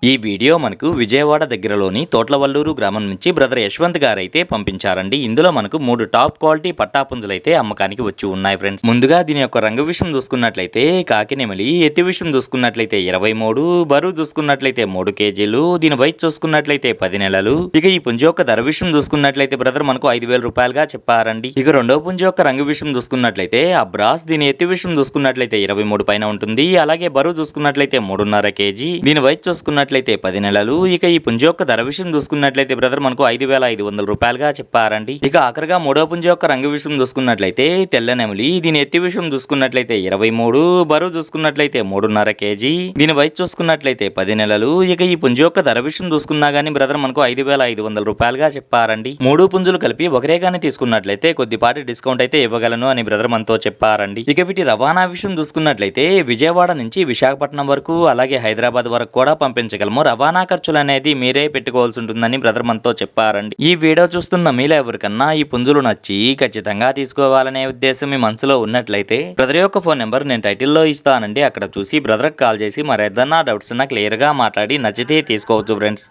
ఈ వీడియో మనకు విజయవాడ దగ్గరలోని తోట్లవల్లూరు గ్రామం నుంచి బ్రదర్ యశ్వంత్ గారు అయితే పంపించారండి. ఇందులో మనకు 3 టాప్ క్వాలిటీ పట్టాపుంజలు అయితే అమ్మకానికి వచ్చి ఉన్నాయి ఫ్రెండ్స్. ముందుగా దీని యొక్క రంగు విషయం చూసుకున్నట్లయితే కాకినెమలి, ఎత్తి విషయం చూసుకున్నట్లయితే 23, బరువు చూసుకున్నట్లయితే 3 కేజీలు, దీని వయసు చూసుకున్నట్లయితే 10 నెలలు. ఇక ఈ పుంజు యొక్క ధర విషయం చూసుకున్నట్లయితే బ్రదర్ మనకు 5,000 రూపాయలుగా చెప్పారండి. ఇక రెండో పుంజు యొక్క రంగు విషయం చూసుకున్నట్లయితే అబ్రాస్, దీని ఎత్తి విషయం చూసుకున్నట్లయితే 23 పైన ఉంటుంది. అలాగే బరువు చూసుకున్నట్లయితే 3.5 కేజీ, దీని వయసు చూసుకున్నట్లయితే 10 నెలలు. ఇక ఈ పుంజు యొక్క ధర విషయం చూసుకున్నట్లయితే బ్రదర్ మనకు 5,500 రూపాయలుగా చెప్పారండి. ఇక ఆఖరిగా మూడో పుంజు యొక్క రంగు విషయం చూసుకున్నట్లయితే తెల్ల నెమలి, దీని ఎత్తి విషయం చూసుకున్నట్లయితే 23, బరువు చూసుకున్నట్లయితే 3.5 కేజీ, దీని వయసు చూసుకున్నట్లయితే 10 నెలలు. ఇక ఈ పుంజు యొక్క ధర విషయం చూసుకున్నా గానీ బ్రదర్ మనకు 5,500 రూపాయలుగా చెప్పారండి. 3 పుంజులు కలిపి ఒకరే గానీ తీసుకున్నట్లయితే కొద్దిపాటి డిస్కౌంట్ అయితే ఇవ్వగలను అని బ్రదర్ మనతో చెప్పారండి. ఇక వీటి రవాణా విషయం చూసుకున్నట్లయితే విజయవాడ నుంచి విశాఖపట్నం వరకు అలాగే హైదరాబాద్ వరకు కూడా పంపించగలము. రవాణా ఖర్చులు అనేది మీరే పెట్టుకోవాల్సి ఉంటుందని బ్రదర్ మనతో చెప్పారండి. ఈ వీడియో చూస్తున్న మీలో ఎవరికన్నా ఈ పుంజులు నచ్చి ఖచ్చితంగా తీసుకోవాలనే ఉద్దేశం మీ మనసులో ఉన్నట్లయితే బ్రదర్ యొక్క ఫోన్ నెంబర్ నేను టైటిల్లో ఇస్తానండి. అక్కడ చూసి బ్రదర్కి కాల్ చేసి మరేదన్నా డౌట్స్ ఉన్నా క్లియర్ గా మాట్లాడి నచ్చితే తీసుకోవచ్చు ఫ్రెండ్స్.